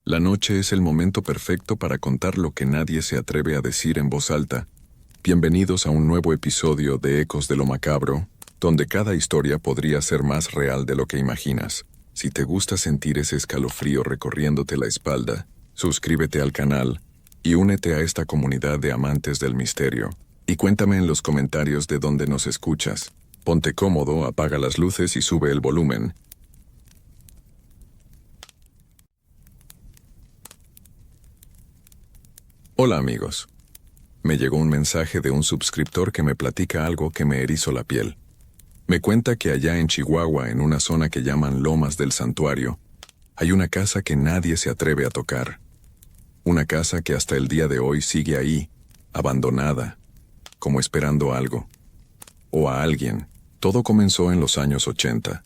La noche es el momento perfecto para contar lo que nadie se atreve a decir en voz alta. Bienvenidos a un nuevo episodio de Ecos de lo Macabro, donde cada historia podría ser más real de lo que imaginas. Si te gusta sentir ese escalofrío recorriéndote la espalda, suscríbete al canal y únete a esta comunidad de amantes del misterio. Y cuéntame en los comentarios de dónde nos escuchas. Ponte cómodo, apaga las luces y sube el volumen. Hola amigos. Me llegó un mensaje de un suscriptor que me platica algo que me erizó la piel. Me cuenta que allá en Chihuahua, en una zona que llaman Lomas del Santuario, hay una casa que nadie se atreve a tocar. Una casa que hasta el día de hoy sigue ahí, abandonada, como esperando algo. O a alguien. Todo comenzó en los años 80.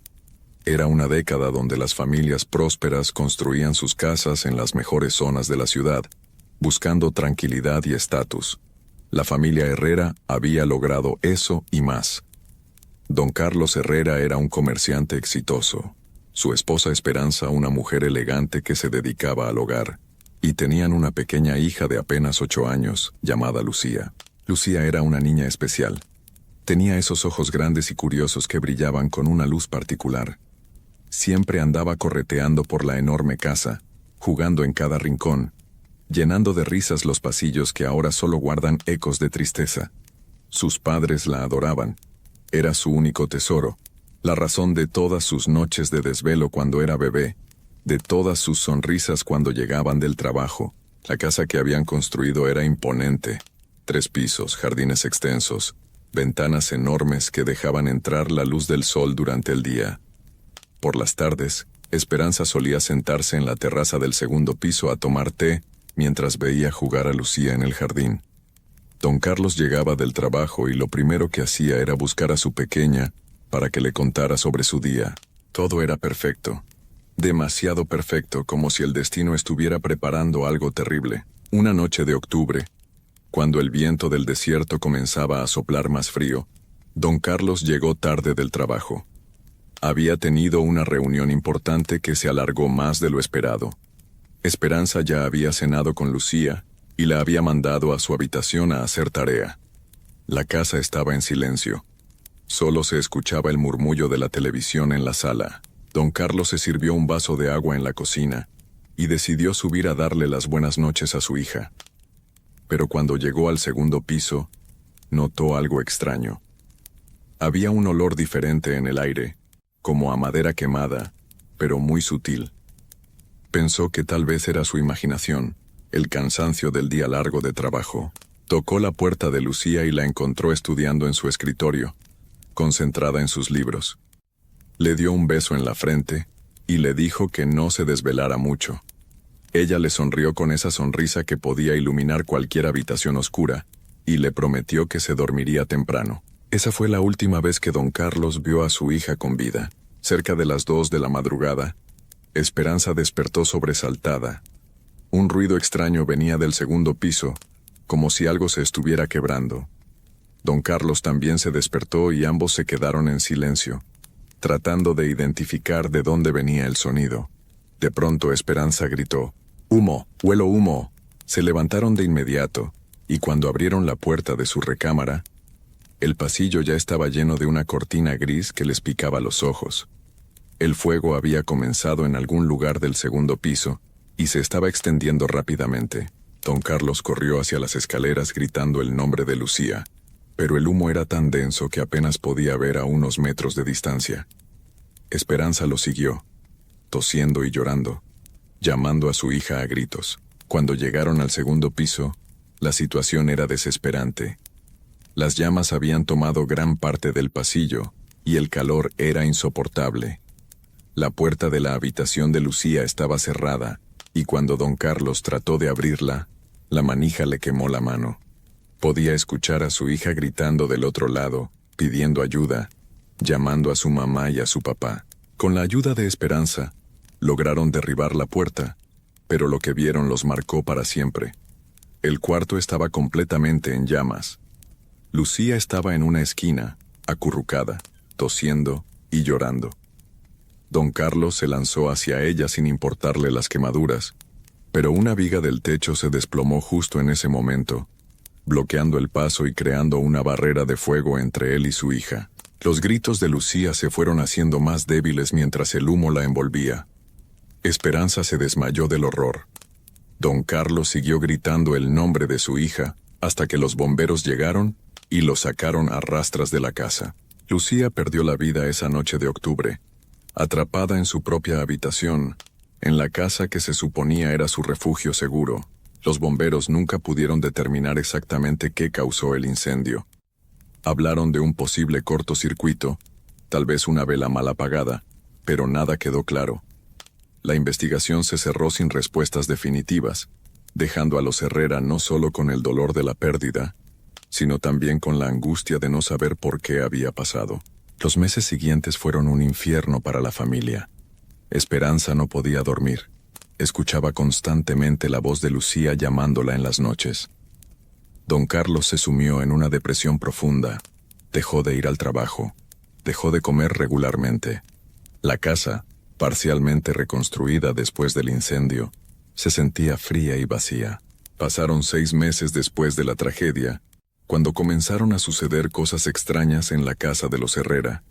Era una década donde las familias prósperas construían sus casas en las mejores zonas de la ciudad, buscando tranquilidad y estatus. La familia Herrera había logrado eso y más. Don Carlos Herrera era un comerciante exitoso. Su esposa Esperanza una mujer elegante que se dedicaba al hogar. Y tenían una pequeña hija de apenas 8 años, llamada Lucía. Lucía era una niña especial. Tenía esos ojos grandes y curiosos que brillaban con una luz particular. Siempre andaba correteando por la enorme casa, jugando en cada rincón, llenando de risas los pasillos que ahora solo guardan ecos de tristeza. Sus padres la adoraban. Era su único tesoro, la razón de todas sus noches de desvelo cuando era bebé, de todas sus sonrisas cuando llegaban del trabajo. La casa que habían construido era imponente. 3 pisos, jardines extensos, ventanas enormes que dejaban entrar la luz del sol durante el día. Por las tardes, Esperanza solía sentarse en la terraza del segundo piso a tomar té, mientras veía jugar a Lucía en el jardín. Don Carlos llegaba del trabajo y lo primero que hacía era buscar a su pequeña para que le contara sobre su día. Todo era perfecto. Demasiado perfecto, como si el destino estuviera preparando algo terrible. Una noche de octubre, cuando el viento del desierto comenzaba a soplar más frío, Don Carlos llegó tarde del trabajo. Había tenido una reunión importante que se alargó más de lo esperado. Esperanza ya había cenado con Lucía y la había mandado a su habitación a hacer tarea. La casa estaba en silencio. Solo se escuchaba el murmullo de la televisión en la sala. Don Carlos se sirvió un vaso de agua en la cocina y decidió subir a darle las buenas noches a su hija. Pero cuando llegó al segundo piso, notó algo extraño. Había un olor diferente en el aire, como a madera quemada, pero muy sutil. Pensó que tal vez era su imaginación, el cansancio del día largo de trabajo. Tocó la puerta de Lucía y la encontró estudiando en su escritorio, concentrada en sus libros. Le dio un beso en la frente y le dijo que no se desvelara mucho. Ella le sonrió con esa sonrisa que podía iluminar cualquier habitación oscura y le prometió que se dormiría temprano. Esa fue la última vez que Don Carlos vio a su hija con vida. Cerca de las 2 de la madrugada, Esperanza despertó sobresaltada. Un ruido extraño venía del segundo piso, como si algo se estuviera quebrando. Don Carlos también se despertó y ambos se quedaron en silencio, tratando de identificar de dónde venía el sonido. De pronto Esperanza gritó: «¡Humo! ¡Huelo humo!». Se levantaron de inmediato, y cuando abrieron la puerta de su recámara, el pasillo ya estaba lleno de una cortina gris que les picaba los ojos. El fuego había comenzado en algún lugar del segundo piso, y se estaba extendiendo rápidamente. Don Carlos corrió hacia las escaleras gritando el nombre de Lucía, pero el humo era tan denso que apenas podía ver a unos metros de distancia. Esperanza lo siguió, tosiendo y llorando, llamando a su hija a gritos. Cuando llegaron al segundo piso, la situación era desesperante. Las llamas habían tomado gran parte del pasillo, y el calor era insoportable. La puerta de la habitación de Lucía estaba cerrada, y cuando Don Carlos trató de abrirla, la manija le quemó la mano. Podía escuchar a su hija gritando del otro lado, pidiendo ayuda, llamando a su mamá y a su papá. Con la ayuda de Esperanza, lograron derribar la puerta, pero lo que vieron los marcó para siempre. El cuarto estaba completamente en llamas. Lucía estaba en una esquina, acurrucada, tosiendo y llorando. Don Carlos se lanzó hacia ella sin importarle las quemaduras, Pero una viga del techo se desplomó justo en ese momento, bloqueando el paso y creando una barrera de fuego entre él y su hija. Los gritos de Lucía se fueron haciendo más débiles mientras el humo la envolvía. Esperanza se desmayó del horror. Don Carlos siguió gritando el nombre de su hija hasta que los bomberos llegaron y lo sacaron a rastras de la casa. Lucía perdió la vida esa noche de octubre, atrapada en su propia habitación, en la casa que se suponía era su refugio seguro. Los bomberos nunca pudieron determinar exactamente qué causó el incendio. Hablaron de un posible cortocircuito, tal vez una vela mal apagada, pero nada quedó claro. La investigación se cerró sin respuestas definitivas, dejando a los Herrera no solo con el dolor de la pérdida, sino también con la angustia de no saber por qué había pasado. Los meses siguientes fueron un infierno para la familia. Esperanza no podía dormir. Escuchaba constantemente la voz de Lucía llamándola en las noches. Don Carlos se sumió en una depresión profunda. Dejó de ir al trabajo. Dejó de comer regularmente. La casa, parcialmente reconstruida después del incendio, se sentía fría y vacía. Pasaron 6 meses después de la tragedia, cuando comenzaron a suceder cosas extrañas en la casa de los Herrera.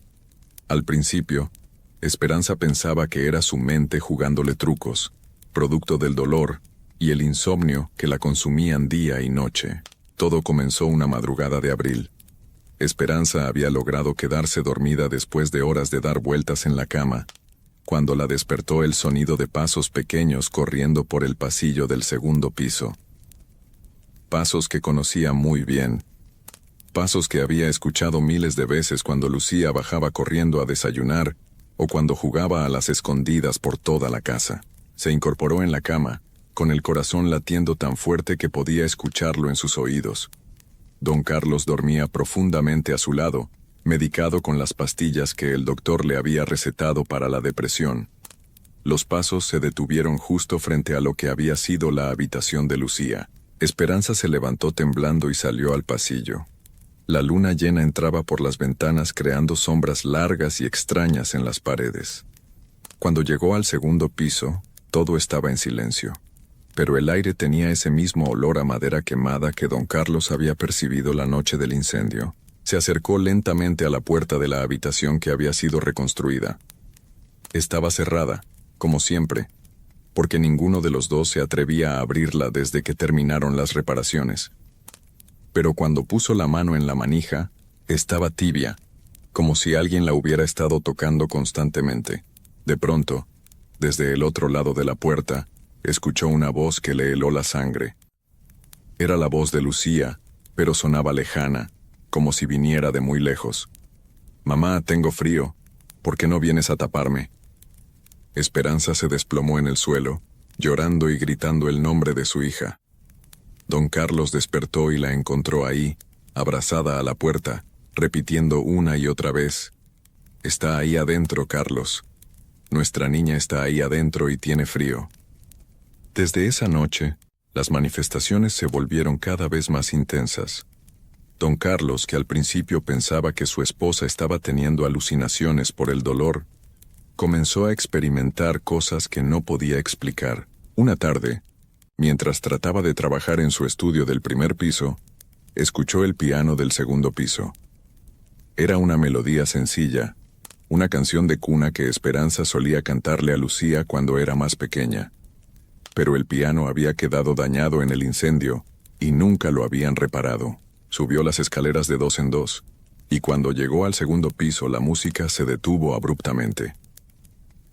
Al principio, Esperanza pensaba que era su mente jugándole trucos, producto del dolor y el insomnio que la consumían día y noche. Todo comenzó una madrugada de abril. Esperanza había logrado quedarse dormida después de horas de dar vueltas en la cama, cuando la despertó el sonido de pasos pequeños corriendo por el pasillo del segundo piso. Pasos que conocía muy bien. Pasos que había escuchado miles de veces cuando Lucía bajaba corriendo a desayunar o cuando jugaba a las escondidas por toda la casa. Se incorporó en la cama, con el corazón latiendo tan fuerte que podía escucharlo en sus oídos. Don Carlos dormía profundamente a su lado, medicado con las pastillas que el doctor le había recetado para la depresión. Los pasos se detuvieron justo frente a lo que había sido la habitación de Lucía. Esperanza se levantó temblando y salió al pasillo. La luna llena entraba por las ventanas creando sombras largas y extrañas en las paredes. Cuando llegó al segundo piso, todo estaba en silencio. Pero el aire tenía ese mismo olor a madera quemada que don Carlos había percibido la noche del incendio. Se acercó lentamente a la puerta de la habitación que había sido reconstruida. Estaba cerrada, como siempre, porque ninguno de los dos se atrevía a abrirla desde que terminaron las reparaciones. Pero cuando puso la mano en la manija, estaba tibia, como si alguien la hubiera estado tocando constantemente. De pronto, desde el otro lado de la puerta, escuchó una voz que le heló la sangre. Era la voz de Lucía, pero sonaba lejana, como si viniera de muy lejos. «Mamá, tengo frío. ¿Por qué no vienes a taparme?» Esperanza se desplomó en el suelo, llorando y gritando el nombre de su hija. Don Carlos despertó y la encontró ahí, abrazada a la puerta, repitiendo una y otra vez: «Está ahí adentro, Carlos. Nuestra niña está ahí adentro y tiene frío». Desde esa noche, las manifestaciones se volvieron cada vez más intensas. Don Carlos, que al principio pensaba que su esposa estaba teniendo alucinaciones por el dolor, comenzó a experimentar cosas que no podía explicar. Una tarde, mientras trataba de trabajar en su estudio del primer piso, escuchó el piano del segundo piso. Era una melodía sencilla, una canción de cuna que Esperanza solía cantarle a Lucía cuando era más pequeña. Pero el piano había quedado dañado en el incendio y nunca lo habían reparado. Subió las escaleras de 2 en 2, y cuando llegó al segundo piso la música se detuvo abruptamente.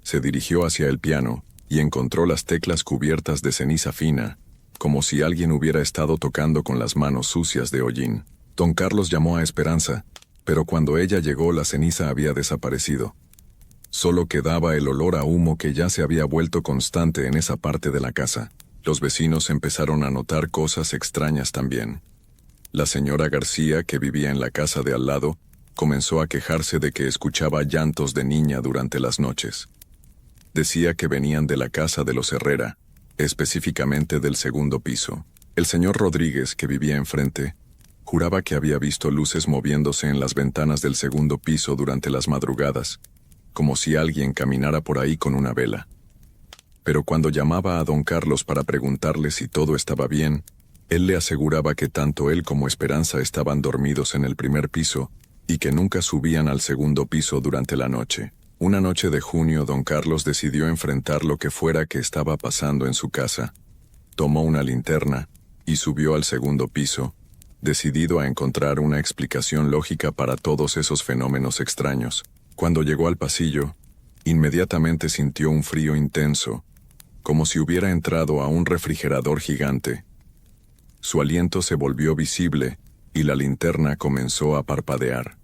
Se dirigió hacia el piano y encontró las teclas cubiertas de ceniza fina, como si alguien hubiera estado tocando con las manos sucias de hollín. Don Carlos llamó a Esperanza, pero cuando ella llegó la ceniza había desaparecido. Solo quedaba el olor a humo que ya se había vuelto constante en esa parte de la casa. Los vecinos empezaron a notar cosas extrañas también. La señora García, que vivía en la casa de al lado, comenzó a quejarse de que escuchaba llantos de niña durante las noches. Decía que venían de la casa de los Herrera, específicamente del segundo piso. El señor Rodríguez, que vivía enfrente, juraba que había visto luces moviéndose en las ventanas del segundo piso durante las madrugadas, como si alguien caminara por ahí con una vela. Pero cuando llamaba a don Carlos para preguntarle si todo estaba bien, él le aseguraba que tanto él como Esperanza estaban dormidos en el primer piso y que nunca subían al segundo piso durante la noche. Una noche de junio, don Carlos decidió enfrentar lo que fuera que estaba pasando en su casa. Tomó una linterna y subió al segundo piso, decidido a encontrar una explicación lógica para todos esos fenómenos extraños. Cuando llegó al pasillo, inmediatamente sintió un frío intenso, como si hubiera entrado a un refrigerador gigante. Su aliento se volvió visible y la linterna comenzó a parpadear.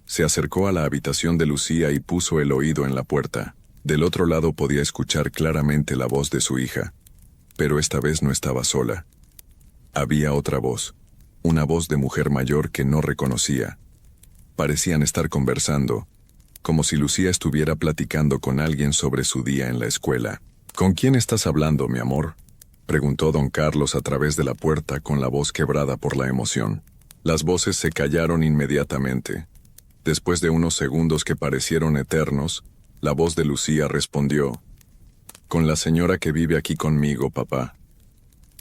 Se acercó a la habitación de Lucía y puso el oído en la puerta. Del otro lado podía escuchar claramente la voz de su hija, pero esta vez no estaba sola. Había otra voz, una voz de mujer mayor que no reconocía. Parecían estar conversando, como si Lucía estuviera platicando con alguien sobre su día en la escuela. ¿Con quién estás hablando, mi amor?, preguntó don Carlos a través de la puerta con la voz quebrada por la emoción. Las voces se callaron inmediatamente. Después de unos segundos que parecieron eternos, la voz de Lucía respondió: «Con la señora que vive aquí conmigo, papá.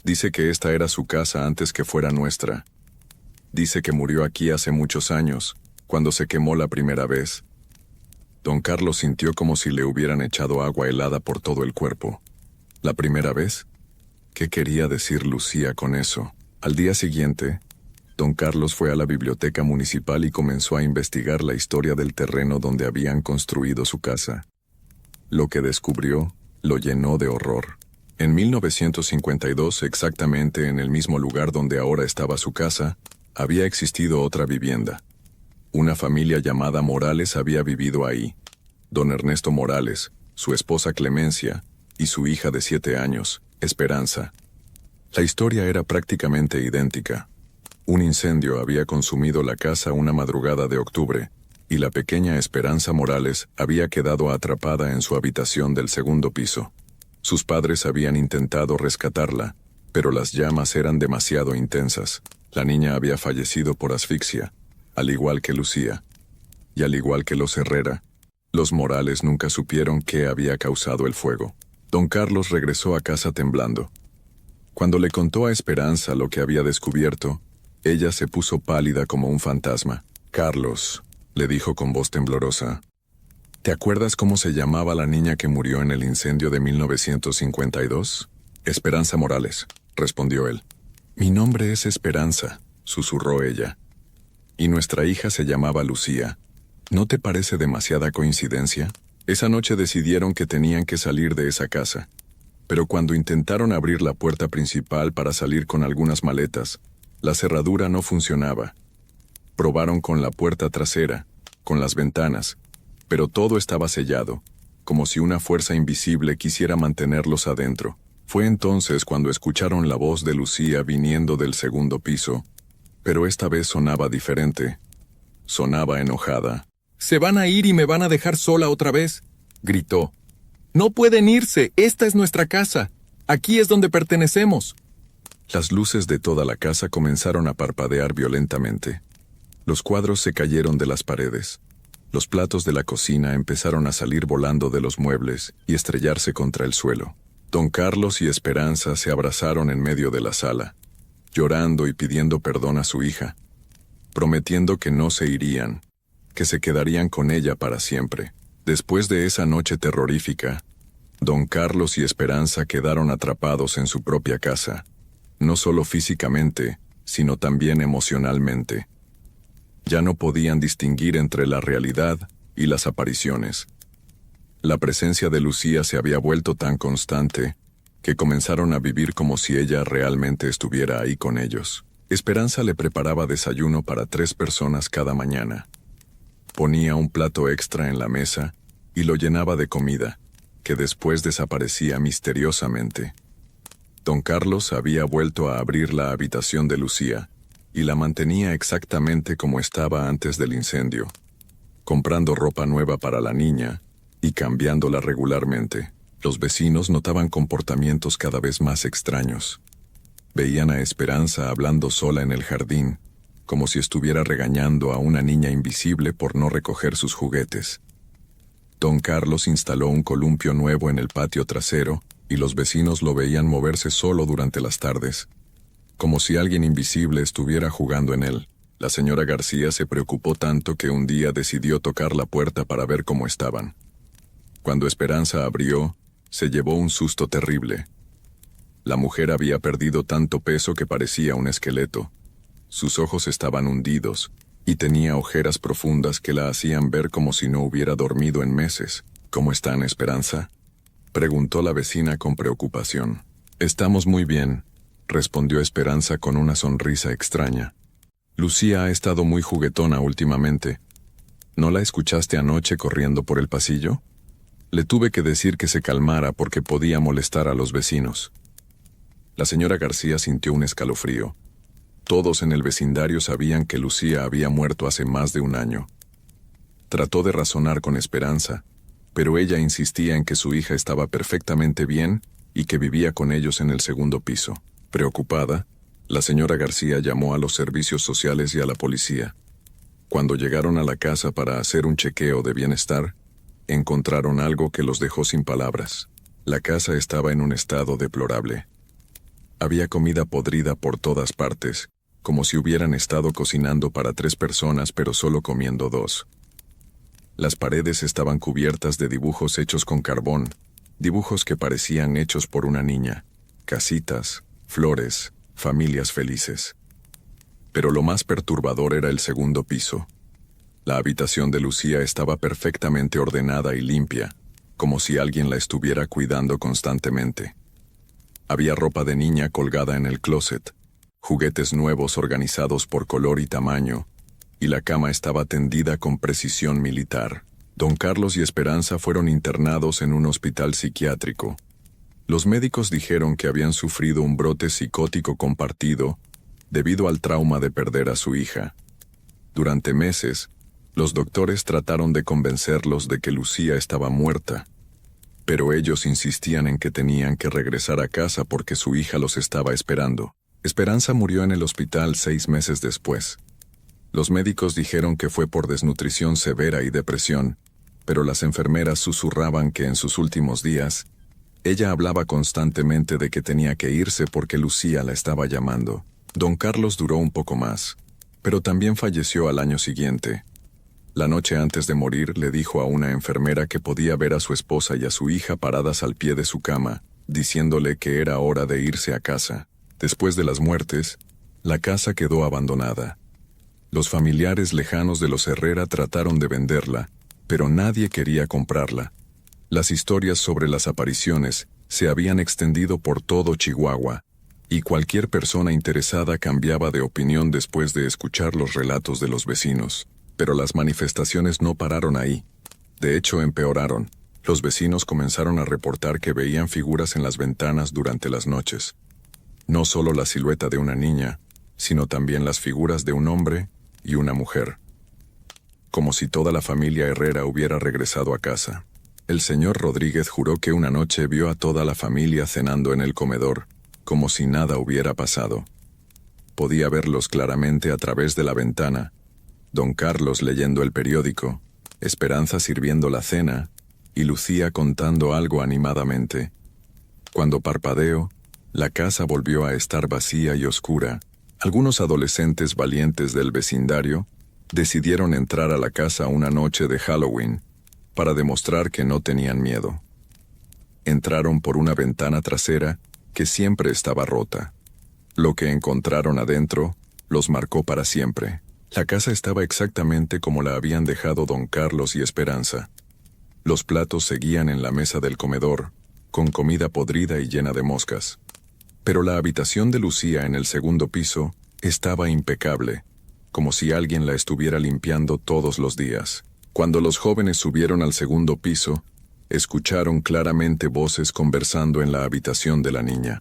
Dice que esta era su casa antes que fuera nuestra. Dice que murió aquí hace muchos años, cuando se quemó la primera vez». Don Carlos sintió como si le hubieran echado agua helada por todo el cuerpo. ¿La primera vez? ¿Qué quería decir Lucía con eso? Al día siguiente, don Carlos fue a la biblioteca municipal y comenzó a investigar la historia del terreno donde habían construido su casa. Lo que descubrió lo llenó de horror. En 1952, exactamente en el mismo lugar donde ahora estaba su casa, había existido otra vivienda. Una familia llamada Morales había vivido ahí. Don Ernesto Morales, su esposa Clemencia y su hija de 7 años, Esperanza. La historia era prácticamente idéntica. Un incendio había consumido la casa una madrugada de octubre, y la pequeña Esperanza Morales había quedado atrapada en su habitación del segundo piso. Sus padres habían intentado rescatarla, pero las llamas eran demasiado intensas. La niña había fallecido por asfixia, al igual que Lucía. Y al igual que los Herrera, los Morales nunca supieron qué había causado el fuego. Don Carlos regresó a casa temblando. Cuando le contó a Esperanza lo que había descubierto, ella se puso pálida como un fantasma. «Carlos», le dijo con voz temblorosa, «¿te acuerdas cómo se llamaba la niña que murió en el incendio de 1952? Esperanza Morales», respondió él. «Mi nombre es Esperanza», susurró ella. «Y nuestra hija se llamaba Lucía. ¿No te parece demasiada coincidencia?» Esa noche decidieron que tenían que salir de esa casa. Pero cuando intentaron abrir la puerta principal para salir con algunas maletas, la cerradura no funcionaba. Probaron con la puerta trasera, con las ventanas, pero todo estaba sellado, como si una fuerza invisible quisiera mantenerlos adentro. Fue entonces cuando escucharon la voz de Lucía viniendo del segundo piso, pero esta vez sonaba diferente. Sonaba enojada. «Se van a ir y me van a dejar sola otra vez», gritó. «No pueden irse, esta es nuestra casa. Aquí es donde pertenecemos». Las luces de toda la casa comenzaron a parpadear violentamente. Los cuadros se cayeron de las paredes. Los platos de la cocina empezaron a salir volando de los muebles y estrellarse contra el suelo. Don Carlos y Esperanza se abrazaron en medio de la sala, llorando y pidiendo perdón a su hija, prometiendo que no se irían, que se quedarían con ella para siempre. Después de esa noche terrorífica, don Carlos y Esperanza quedaron atrapados en su propia casa, no solo físicamente, sino también emocionalmente. Ya no podían distinguir entre la realidad y las apariciones. La presencia de Lucía se había vuelto tan constante que comenzaron a vivir como si ella realmente estuviera ahí con ellos. Esperanza le preparaba desayuno para 3 personas cada mañana. Ponía un plato extra en la mesa y lo llenaba de comida, que después desaparecía misteriosamente. Don Carlos había vuelto a abrir la habitación de Lucía y la mantenía exactamente como estaba antes del incendio, comprando ropa nueva para la niña y cambiándola regularmente. Los vecinos notaban comportamientos cada vez más extraños. Veían a Esperanza hablando sola en el jardín, como si estuviera regañando a una niña invisible por no recoger sus juguetes. Don Carlos instaló un columpio nuevo en el patio trasero, y los vecinos lo veían moverse solo durante las tardes, como si alguien invisible estuviera jugando en él. La señora García se preocupó tanto que un día decidió tocar la puerta para ver cómo estaban. Cuando Esperanza abrió, se llevó un susto terrible. La mujer había perdido tanto peso que parecía un esqueleto. Sus ojos estaban hundidos, y tenía ojeras profundas que la hacían ver como si no hubiera dormido en meses. ¿Cómo están, Esperanza?, preguntó la vecina con preocupación. Estamos muy bien, respondió Esperanza con una sonrisa extraña. Lucía ha estado muy juguetona últimamente. ¿No la escuchaste anoche corriendo por el pasillo? Le tuve que decir que se calmara porque podía molestar a los vecinos. La señora García sintió un escalofrío. Todos en el vecindario sabían que Lucía había muerto hace más de un año. Trató de razonar con Esperanza, pero ella insistía en que su hija estaba perfectamente bien y que vivía con ellos en el segundo piso. Preocupada, la señora García llamó a los servicios sociales y a la policía. Cuando llegaron a la casa para hacer un chequeo de bienestar, encontraron algo que los dejó sin palabras. La casa estaba en un estado deplorable. Había comida podrida por todas partes, como si hubieran estado cocinando para 3 personas pero solo comiendo 2. Las paredes estaban cubiertas de dibujos hechos con carbón, dibujos que parecían hechos por una niña, casitas, flores, familias felices. Pero lo más perturbador era el segundo piso. La habitación de Lucía estaba perfectamente ordenada y limpia, como si alguien la estuviera cuidando constantemente. Había ropa de niña colgada en el closet, juguetes nuevos organizados por color y tamaño, y la cama estaba tendida con precisión militar. Don Carlos y Esperanza fueron internados en un hospital psiquiátrico. Los médicos dijeron que habían sufrido un brote psicótico compartido debido al trauma de perder a su hija. Durante meses, los doctores trataron de convencerlos de que Lucía estaba muerta, pero ellos insistían en que tenían que regresar a casa porque su hija los estaba esperando. Esperanza murió en el hospital 6 meses después. Los médicos dijeron que fue por desnutrición severa y depresión, pero las enfermeras susurraban que en sus últimos días, ella hablaba constantemente de que tenía que irse porque Lucía la estaba llamando. Don Carlos duró un poco más, pero también falleció al año siguiente. La noche antes de morir le dijo a una enfermera que podía ver a su esposa y a su hija paradas al pie de su cama, diciéndole que era hora de irse a casa. Después de las muertes, la casa quedó abandonada. Los familiares lejanos de los Herrera trataron de venderla, pero nadie quería comprarla. Las historias sobre las apariciones se habían extendido por todo Chihuahua, y cualquier persona interesada cambiaba de opinión después de escuchar los relatos de los vecinos. Pero las manifestaciones no pararon ahí. De hecho, empeoraron. Los vecinos comenzaron a reportar que veían figuras en las ventanas durante las noches. No solo la silueta de una niña, sino también las figuras de un hombre y una mujer. Como si toda la familia Herrera hubiera regresado a casa. El señor Rodríguez juró que una noche vio a toda la familia cenando en el comedor, como si nada hubiera pasado. Podía verlos claramente a través de la ventana, Don Carlos leyendo el periódico, Esperanza sirviendo la cena, y Lucía contando algo animadamente. Cuando parpadeó, la casa volvió a estar vacía y oscura. Algunos adolescentes valientes del vecindario decidieron entrar a la casa una noche de Halloween para demostrar que no tenían miedo. Entraron por una ventana trasera que siempre estaba rota. Lo que encontraron adentro los marcó para siempre. La casa estaba exactamente como la habían dejado Don Carlos y Esperanza. Los platos seguían en la mesa del comedor, con comida podrida y llena de moscas. Pero la habitación de Lucía en el segundo piso estaba impecable, como si alguien la estuviera limpiando todos los días. Cuando los jóvenes subieron al segundo piso, escucharon claramente voces conversando en la habitación de la niña.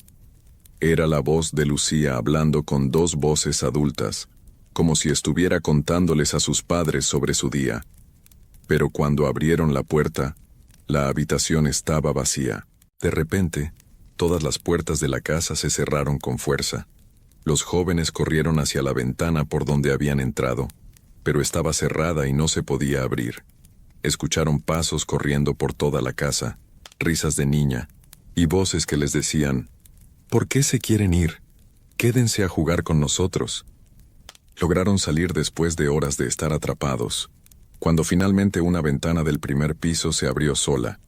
Era la voz de Lucía hablando con 2 voces adultas, como si estuviera contándoles a sus padres sobre su día. Pero cuando abrieron la puerta, la habitación estaba vacía. De repente, todas las puertas de la casa se cerraron con fuerza. Los jóvenes corrieron hacia la ventana por donde habían entrado, pero estaba cerrada y no se podía abrir. Escucharon pasos corriendo por toda la casa, risas de niña, y voces que les decían, ¿por qué se quieren ir? Quédense a jugar con nosotros. Lograron salir después de horas de estar atrapados. Cuando finalmente una ventana del primer piso se abrió sola,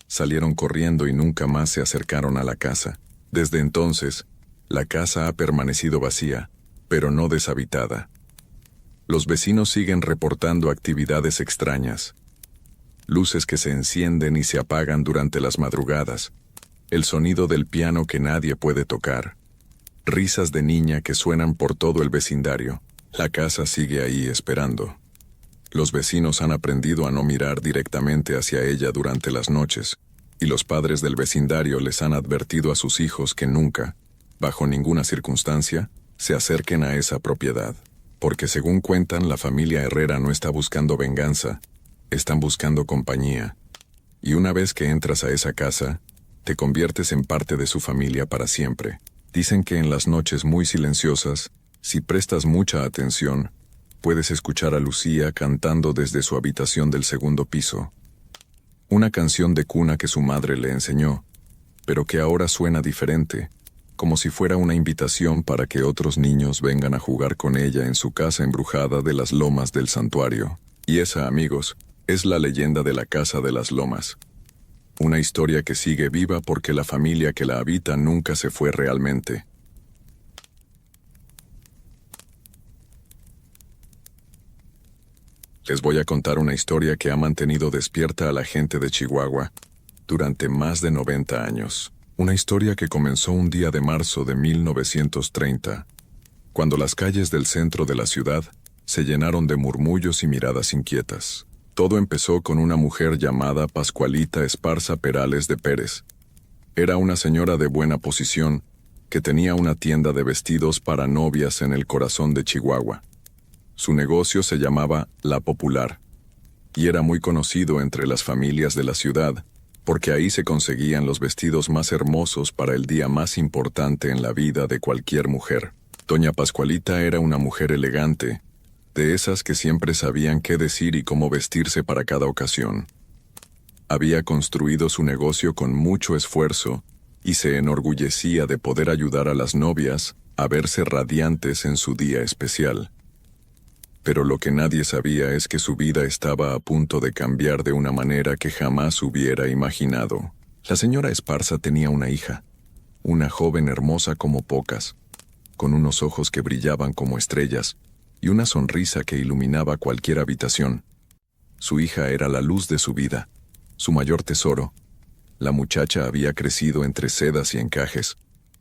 salieron corriendo y nunca más se acercaron a la casa. Desde entonces, la casa ha permanecido vacía, pero no deshabitada. Los vecinos siguen reportando actividades extrañas. Luces que se encienden y se apagan durante las madrugadas. El sonido del piano que nadie puede tocar. Risas de niña que suenan por todo el vecindario. La casa sigue ahí esperando. Los vecinos han aprendido a no mirar directamente hacia ella durante las noches, y los padres del vecindario les han advertido a sus hijos que nunca, bajo ninguna circunstancia, se acerquen a esa propiedad. Porque según cuentan, la familia Herrera no está buscando venganza, están buscando compañía. Y una vez que entras a esa casa, te conviertes en parte de su familia para siempre. Dicen que en las noches muy silenciosas, si prestas mucha atención, puedes escuchar a Lucía cantando desde su habitación del segundo piso. Una canción de cuna que su madre le enseñó, pero que ahora suena diferente, como si fuera una invitación para que otros niños vengan a jugar con ella en su casa embrujada de las Lomas del Santuario. Y esa, amigos, es la leyenda de la Casa de las Lomas. Una historia que sigue viva porque la familia que la habita nunca se fue realmente. Les voy a contar una historia que ha mantenido despierta a la gente de Chihuahua durante más de 90 años. Una historia que comenzó un día de marzo de 1930, cuando las calles del centro de la ciudad se llenaron de murmullos y miradas inquietas. Todo empezó con una mujer llamada Pascualita Esparza Perales de Pérez. Era una señora de buena posición que tenía una tienda de vestidos para novias en el corazón de Chihuahua. Su negocio se llamaba La Popular, y era muy conocido entre las familias de la ciudad, porque ahí se conseguían los vestidos más hermosos para el día más importante en la vida de cualquier mujer. Doña Pascualita era una mujer elegante, de esas que siempre sabían qué decir y cómo vestirse para cada ocasión. Había construido su negocio con mucho esfuerzo y se enorgullecía de poder ayudar a las novias a verse radiantes en su día especial. Pero lo que nadie sabía es que su vida estaba a punto de cambiar de una manera que jamás hubiera imaginado. La señora Esparza tenía una hija, una joven hermosa como pocas, con unos ojos que brillaban como estrellas y una sonrisa que iluminaba cualquier habitación. Su hija era la luz de su vida, su mayor tesoro. La muchacha había crecido entre sedas y encajes,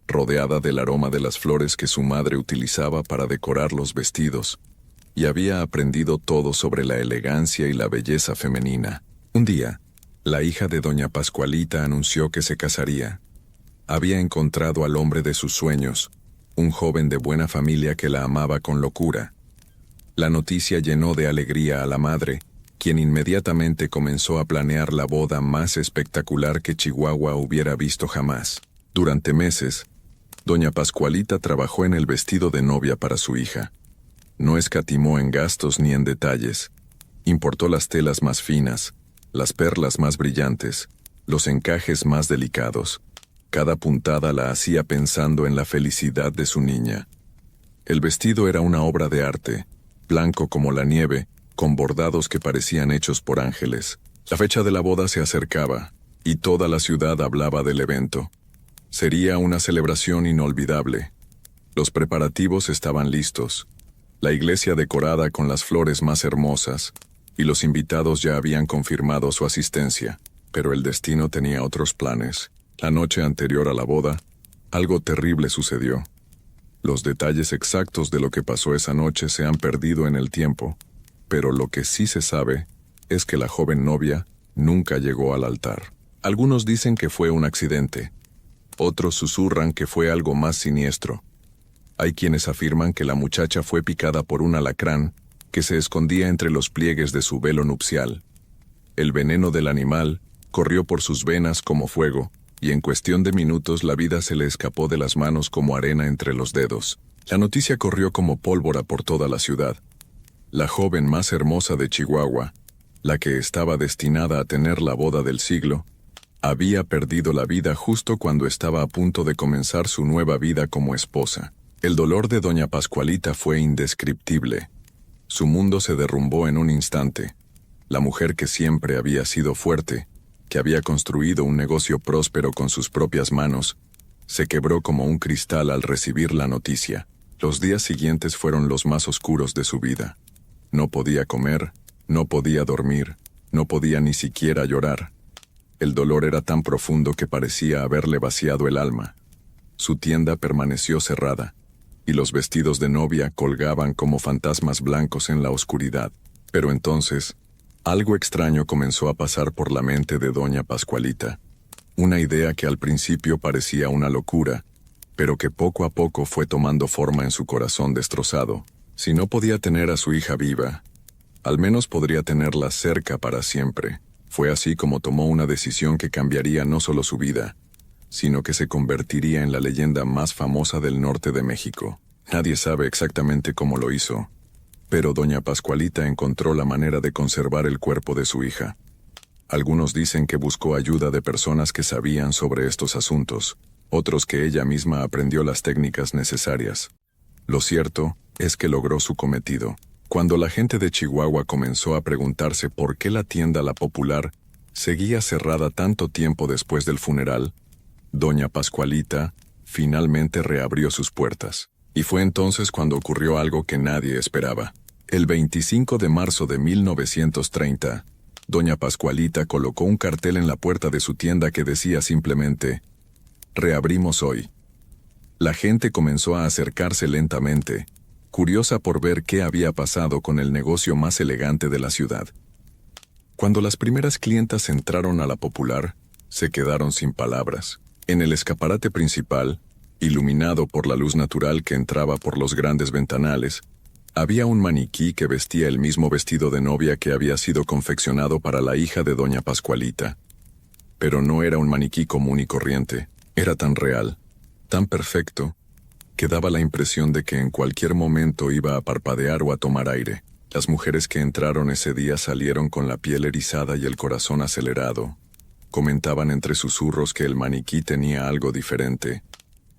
rodeada del aroma de las flores que su madre utilizaba para decorar los vestidos, y había aprendido todo sobre la elegancia y la belleza femenina. Un día, la hija de doña Pascualita anunció que se casaría. Había encontrado al hombre de sus sueños, un joven de buena familia que la amaba con locura. La noticia llenó de alegría a la madre, quien inmediatamente comenzó a planear la boda más espectacular que Chihuahua hubiera visto jamás. Durante meses, doña Pascualita trabajó en el vestido de novia para su hija. No escatimó en gastos ni en detalles. Importó las telas más finas, las perlas más brillantes, los encajes más delicados. Cada puntada la hacía pensando en la felicidad de su niña. El vestido era una obra de arte, blanco como la nieve, con bordados que parecían hechos por ángeles. La fecha de la boda se acercaba, y toda la ciudad hablaba del evento. Sería una celebración inolvidable. Los preparativos estaban listos. La iglesia decorada con las flores más hermosas, y los invitados ya habían confirmado su asistencia. Pero el destino tenía otros planes. La noche anterior a la boda, algo terrible sucedió. Los detalles exactos de lo que pasó esa noche se han perdido en el tiempo, pero lo que sí se sabe es que la joven novia nunca llegó al altar. Algunos dicen que fue un accidente, otros susurran que fue algo más siniestro. Hay quienes afirman que la muchacha fue picada por un alacrán que se escondía entre los pliegues de su velo nupcial. El veneno del animal corrió por sus venas como fuego, y en cuestión de minutos la vida se le escapó de las manos como arena entre los dedos. La noticia corrió como pólvora por toda la ciudad. La joven más hermosa de Chihuahua, la que estaba destinada a tener la boda del siglo, había perdido la vida justo cuando estaba a punto de comenzar su nueva vida como esposa. El dolor de doña Pascualita fue indescriptible. Su mundo se derrumbó en un instante. La mujer que siempre había sido fuerte, que había construido un negocio próspero con sus propias manos, se quebró como un cristal al recibir la noticia. Los días siguientes fueron los más oscuros de su vida. No podía comer, no podía dormir, no podía ni siquiera llorar. El dolor era tan profundo que parecía haberle vaciado el alma. Su tienda permaneció cerrada, y los vestidos de novia colgaban como fantasmas blancos en la oscuridad. Pero entonces, algo extraño comenzó a pasar por la mente de doña Pascualita. Una idea que al principio parecía una locura, pero que poco a poco fue tomando forma en su corazón destrozado. Si no podía tener a su hija viva, al menos podría tenerla cerca para siempre. Fue así como tomó una decisión que cambiaría no solo su vida, sino que se convertiría en la leyenda más famosa del norte de México. Nadie sabe exactamente cómo lo hizo, pero doña Pascualita encontró la manera de conservar el cuerpo de su hija. Algunos dicen que buscó ayuda de personas que sabían sobre estos asuntos, otros que ella misma aprendió las técnicas necesarias. Lo cierto es que logró su cometido. Cuando la gente de Chihuahua comenzó a preguntarse por qué la tienda La Popular seguía cerrada tanto tiempo después del funeral, doña Pascualita finalmente reabrió sus puertas. Y fue entonces cuando ocurrió algo que nadie esperaba. El 25 de marzo de 1930, doña Pascualita colocó un cartel en la puerta de su tienda que decía simplemente: «Reabrimos hoy». La gente comenzó a acercarse lentamente, curiosa por ver qué había pasado con el negocio más elegante de la ciudad. Cuando las primeras clientas entraron a La Popular, se quedaron sin palabras. En el escaparate principal, iluminado por la luz natural que entraba por los grandes ventanales, había un maniquí que vestía el mismo vestido de novia que había sido confeccionado para la hija de doña Pascualita. Pero no era un maniquí común y corriente, era tan real, tan perfecto, que daba la impresión de que en cualquier momento iba a parpadear o a tomar aire. Las mujeres que entraron ese día salieron con la piel erizada y el corazón acelerado. Comentaban entre susurros que el maniquí tenía algo diferente,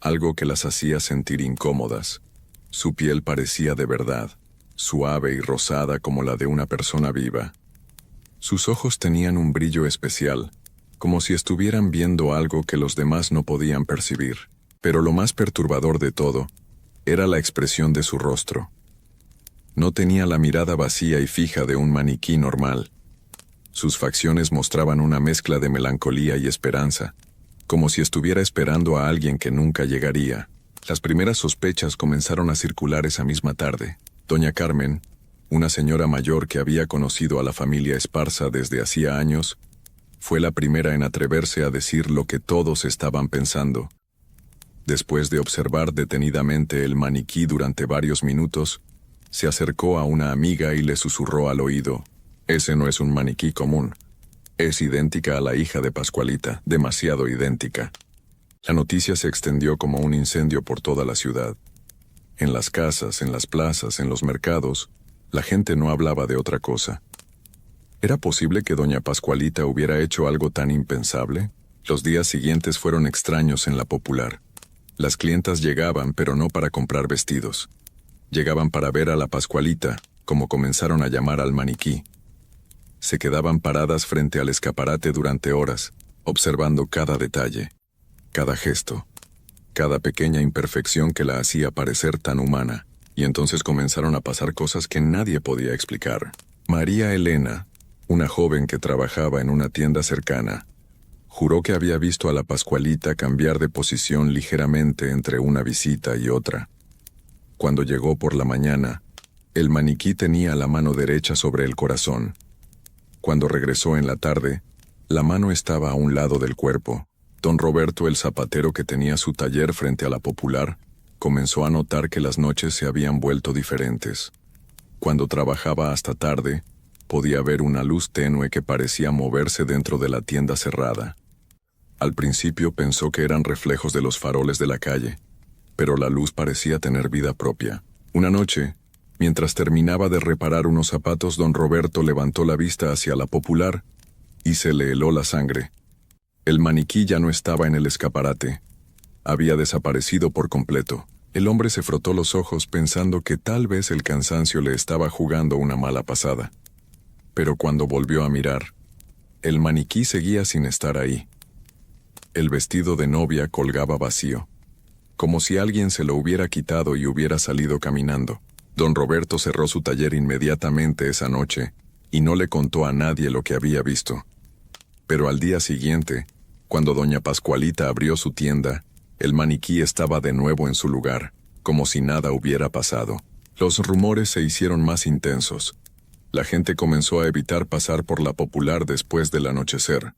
algo que las hacía sentir incómodas. Su piel parecía de verdad, suave y rosada como la de una persona viva. Sus ojos tenían un brillo especial, como si estuvieran viendo algo que los demás no podían percibir. Pero lo más perturbador de todo era la expresión de su rostro. No tenía la mirada vacía y fija de un maniquí normal. Sus facciones mostraban una mezcla de melancolía y esperanza, como si estuviera esperando a alguien que nunca llegaría. Las primeras sospechas comenzaron a circular esa misma tarde. Doña Carmen, una señora mayor que había conocido a la familia Esparza desde hacía años, fue la primera en atreverse a decir lo que todos estaban pensando. Después de observar detenidamente el maniquí durante varios minutos, se acercó a una amiga y le susurró al oído: «Ese no es un maniquí común. Es idéntica a la hija de Pascualita, demasiado idéntica». La noticia se extendió como un incendio por toda la ciudad. En las casas, en las plazas, en los mercados, la gente no hablaba de otra cosa. ¿Era posible que doña Pascualita hubiera hecho algo tan impensable? Los días siguientes fueron extraños en La Popular. Las clientas llegaban, pero no para comprar vestidos. Llegaban para ver a la Pascualita, como comenzaron a llamar al maniquí. Se quedaban paradas frente al escaparate durante horas, observando cada detalle, cada gesto, cada pequeña imperfección que la hacía parecer tan humana, y entonces comenzaron a pasar cosas que nadie podía explicar. María Elena, una joven que trabajaba en una tienda cercana, juró que había visto a la Pascualita cambiar de posición ligeramente entre una visita y otra. Cuando llegó por la mañana, el maniquí tenía la mano derecha sobre el corazón. Cuando regresó en la tarde, la mano estaba a un lado del cuerpo. Don Roberto, el zapatero que tenía su taller frente a La Popular, comenzó a notar que las noches se habían vuelto diferentes. Cuando trabajaba hasta tarde, podía ver una luz tenue que parecía moverse dentro de la tienda cerrada. Al principio pensó que eran reflejos de los faroles de la calle, pero la luz parecía tener vida propia. Una noche, Mientras terminaba de reparar unos zapatos, don Roberto levantó la vista hacia la Popular y se le heló la sangre. El maniquí ya no estaba en el escaparate. Había desaparecido por completo. El hombre se frotó los ojos pensando que tal vez el cansancio le estaba jugando una mala pasada. Pero cuando volvió a mirar, el maniquí seguía sin estar ahí. El vestido de novia colgaba vacío, como si alguien se lo hubiera quitado y hubiera salido caminando. Don Roberto cerró su taller inmediatamente esa noche y no le contó a nadie lo que había visto. Pero al día siguiente, cuando doña Pascualita abrió su tienda, el maniquí estaba de nuevo en su lugar, como si nada hubiera pasado. Los rumores se hicieron más intensos. La gente comenzó a evitar pasar por la Popular después del anochecer.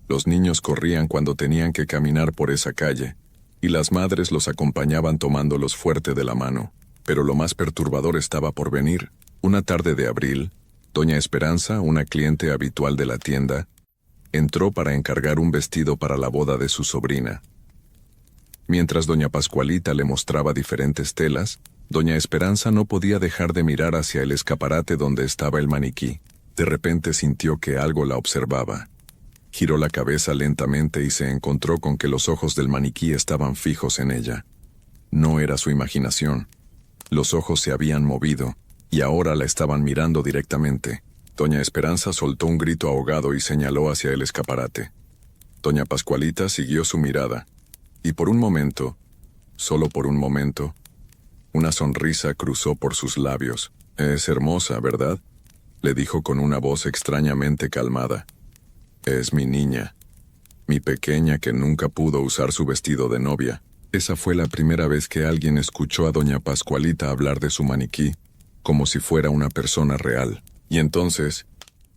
Los niños corrían cuando tenían que caminar por esa calle, y las madres los acompañaban tomándolos fuerte de la mano. Pero lo más perturbador estaba por venir. Una tarde de abril, doña Esperanza, una cliente habitual de la tienda, entró para encargar un vestido para la boda de su sobrina. Mientras doña Pascualita le mostraba diferentes telas, doña Esperanza no podía dejar de mirar hacia el escaparate donde estaba el maniquí. De repente sintió que algo la observaba. Giró la cabeza lentamente y se encontró con que los ojos del maniquí estaban fijos en ella. No era su imaginación. Los ojos se habían movido, y ahora la estaban mirando directamente. Doña Esperanza soltó un grito ahogado y señaló hacia el escaparate. Doña Pascualita siguió su mirada, y por un momento, solo por un momento, una sonrisa cruzó por sus labios. «Es hermosa, ¿verdad?», le dijo con una voz extrañamente calmada. «Es mi niña, mi pequeña que nunca pudo usar su vestido de novia». Esa fue la primera vez que alguien escuchó a doña Pascualita hablar de su maniquí, como si fuera una persona real. Y entonces,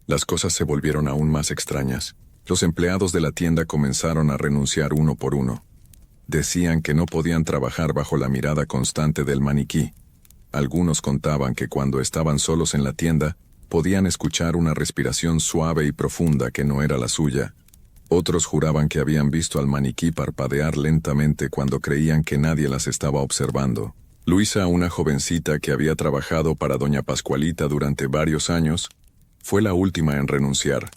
las cosas se volvieron aún más extrañas. Los empleados de la tienda comenzaron a renunciar uno por uno. Decían que no podían trabajar bajo la mirada constante del maniquí. Algunos contaban que cuando estaban solos en la tienda, podían escuchar una respiración suave y profunda que no era la suya. Otros juraban que habían visto al maniquí parpadear lentamente cuando creían que nadie las estaba observando. Luisa, una jovencita que había trabajado para doña Pascualita durante varios años, fue la última en renunciar.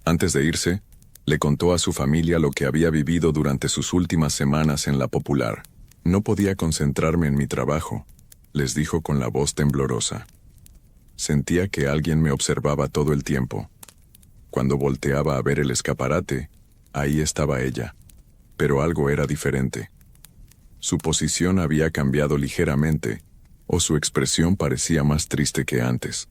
Antes de irse, le contó a su familia lo que había vivido durante sus últimas semanas en la Popular. «No podía concentrarme en mi trabajo», les dijo con la voz temblorosa. «Sentía que alguien me observaba todo el tiempo. Cuando volteaba a ver el escaparate, ahí estaba ella. Pero algo era diferente. Su posición había cambiado ligeramente, o su expresión parecía más triste que antes.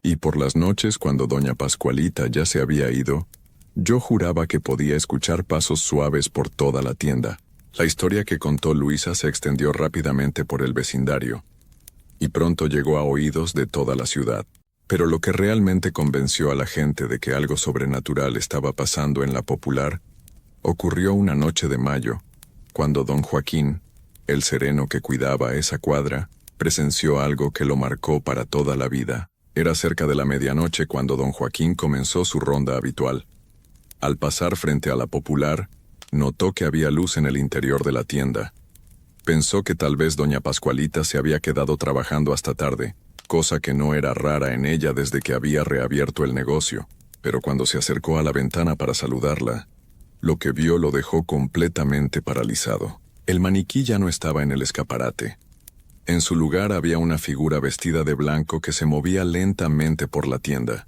Y por las noches, cuando doña Pascualita ya se había ido, yo juraba que podía escuchar pasos suaves por toda la tienda». La historia que contó Luisa se extendió rápidamente por el vecindario, y pronto llegó a oídos de toda la ciudad. Pero lo que realmente convenció a la gente de que algo sobrenatural estaba pasando en la Popular ocurrió una noche de mayo, cuando don Joaquín, el sereno que cuidaba esa cuadra, presenció algo que lo marcó para toda la vida. Era cerca de la medianoche cuando don Joaquín comenzó su ronda habitual. Al pasar frente a la Popular, notó que había luz en el interior de la tienda. Pensó que tal vez doña Pascualita se había quedado trabajando hasta tarde, cosa que no era rara en ella desde que había reabierto el negocio, pero cuando se acercó a la ventana para saludarla, lo que vio lo dejó completamente paralizado. El maniquí ya no estaba en el escaparate. En su lugar había una figura vestida de blanco que se movía lentamente por la tienda.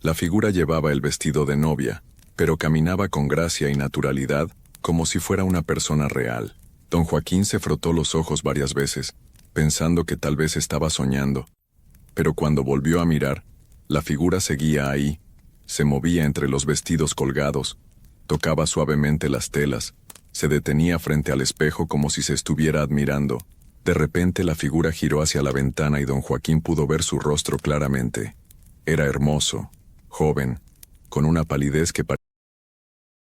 La figura llevaba el vestido de novia, pero caminaba con gracia y naturalidad, como si fuera una persona real. Don Joaquín se frotó los ojos varias veces, pensando que tal vez estaba soñando. Pero cuando volvió a mirar, la figura seguía ahí, se movía entre los vestidos colgados, tocaba suavemente las telas, se detenía frente al espejo como si se estuviera admirando. De repente la figura giró hacia la ventana y don Joaquín pudo ver su rostro claramente. Era hermoso, joven, con una palidez que parecía